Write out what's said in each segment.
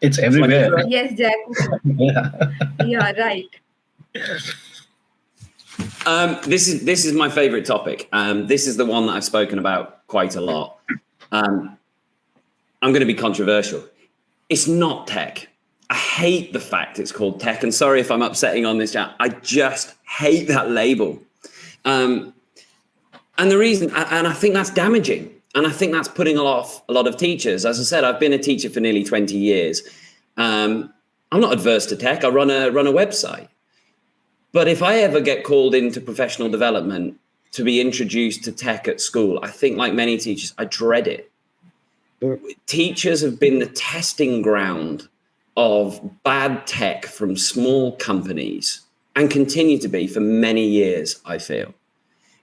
It's everywhere. Yes, Jack. Yeah. Yeah, right. This is my favorite topic. This is the one that I've spoken about quite a lot. I'm going to be controversial. It's not tech. I hate the fact it's called tech, and sorry if I'm upsetting on this chat. I just hate that label. And the reason, and I think that's damaging, and I think that's putting off a lot of teachers. As I said, I've been a teacher for nearly 20 years. I'm not adverse to tech. I run a website. But if I ever get called into professional development to be introduced to tech at school, I think, like many teachers, I dread it. Teachers have been the testing ground of bad tech from small companies and continue to be for many years, I feel.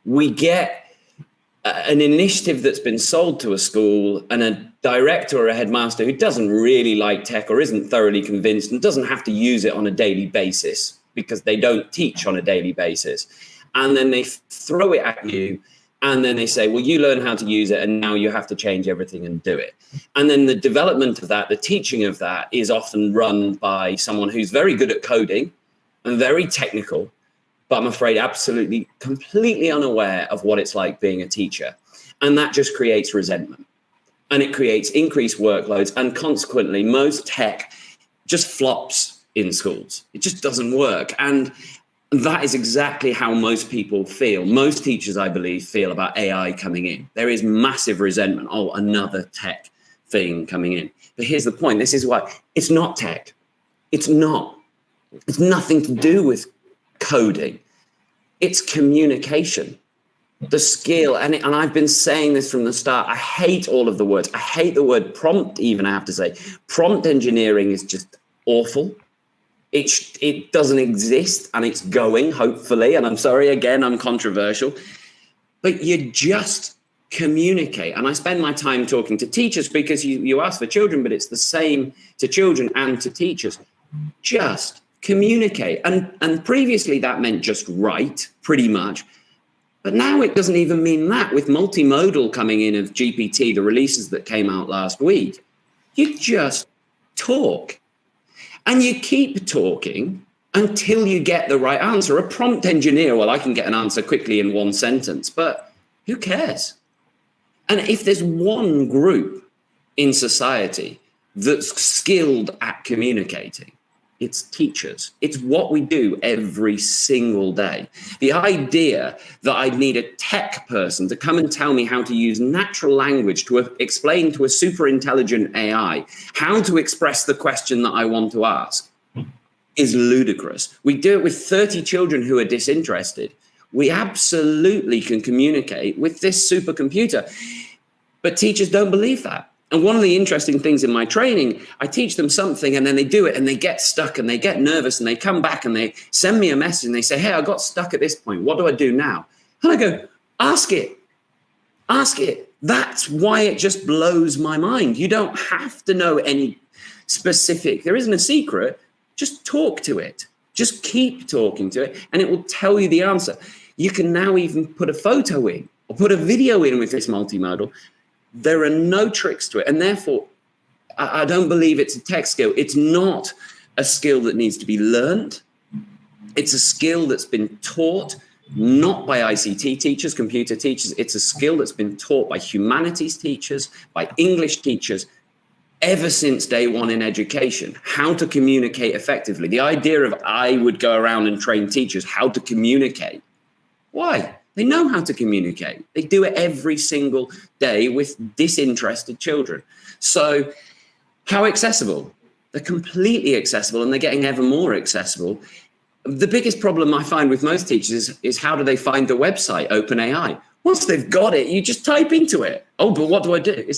We get an initiative that's been sold to a school and a director or a headmaster who doesn't really like tech or isn't thoroughly convinced and doesn't have to use it on a daily basis because they don't teach on a daily basis. And then they throw it at you and then they say, well, you learn how to use it and now you have to change everything and do it. And then the development of that, the teaching of that is often run by someone who's very good at coding and very technical, but I'm afraid absolutely, completely unaware of what it's like being a teacher. And that just creates resentment and it creates increased workloads. And consequently, most tech just flops in schools. It just doesn't work. And that is exactly how most people feel. Most teachers, I believe, feel about AI coming in. There is massive resentment. Oh, another tech thing coming in. But here's the point. This is why it's not tech. It's not. It's nothing to do with coding. It's communication, the skill. And I've been saying this from the start. I hate all of the words. I hate the word prompt even, I have to say. Prompt engineering is just awful. It doesn't exist and it's going, hopefully. And I'm sorry, again, I'm controversial. But you just communicate. And I spend my time talking to teachers because you ask for children, but it's the same to children and to teachers. Just communicate. And previously that meant just write, pretty much. But now it doesn't even mean that. With multimodal coming in of GPT, the releases that came out last week, you just talk. And you keep talking until you get the right answer. A prompt engineer, well, I can get an answer quickly in one sentence, but who cares? And if there's one group in society that's skilled at communicating, it's teachers. It's what we do every single day. The idea that I need a tech person to come and tell me how to use natural language to explain to a super intelligent AI how to express the question that I want to ask is ludicrous. We do it with 30 children who are disinterested. We absolutely can communicate with this supercomputer, but teachers don't believe that. And one of the interesting things in my training, I teach them something and then they do it and they get stuck and they get nervous and they come back and they send me a message and they say, hey, I got stuck at this point. What do I do now? And I go, ask it. Ask it. That's why it just blows my mind. You don't have to know any specific. There isn't a secret. Just talk to it. Just keep talking to it and it will tell you the answer. You can now even put a photo in or put a video in with this multimodal. There are no tricks to it. And therefore, I don't believe it's a tech skill. It's not a skill that needs to be learned. It's a skill that's been taught, not by ICT teachers, computer teachers. It's a skill that's been taught by humanities teachers, by English teachers, ever since day one in education, how to communicate effectively. The idea of I would go around and train teachers how to communicate. Why? They know how to communicate. They do it every single day with disinterested children. So how accessible? They're completely accessible and they're getting ever more accessible. The biggest problem I find with most teachers is how do they find the website, OpenAI? Once they've got it, you just type into it. Oh, but what do I do?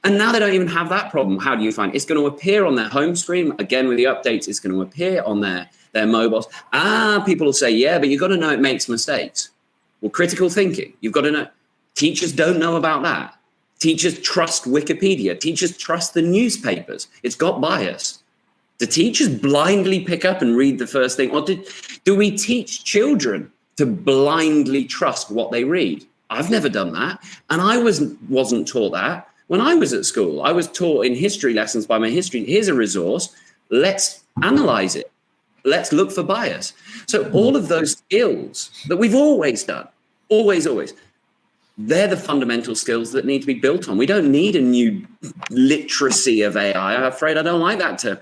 And now they don't even have that problem. How do you find it? It's going to appear on their home screen. Again, with the updates, it's going to appear on their mobiles. People will say, yeah, but you've got to know it makes mistakes. Well, critical thinking, you've got to know. Teachers don't know about that. Teachers trust Wikipedia. Teachers trust the newspapers. It's got bias. Do teachers blindly pick up and read the first thing? Or do we teach children to blindly trust what they read? I've never done that. And I wasn't taught that. When I was at school, I was taught in history lessons by my history. Here's a resource. Let's analyze it. Let's look for bias. So all of those skills that we've always done, always, they're the fundamental skills that need to be built on. We don't need a new literacy of AI. I'm afraid I don't like that term.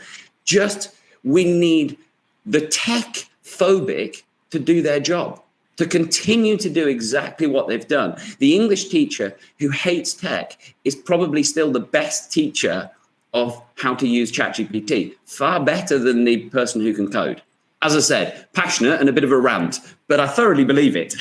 We need the tech phobic to do their job, to continue to do exactly what they've done. The English teacher who hates tech is probably still the best teacher of how to use ChatGPT, far better than the person who can code. As I said, passionate and a bit of a rant, but I thoroughly believe it.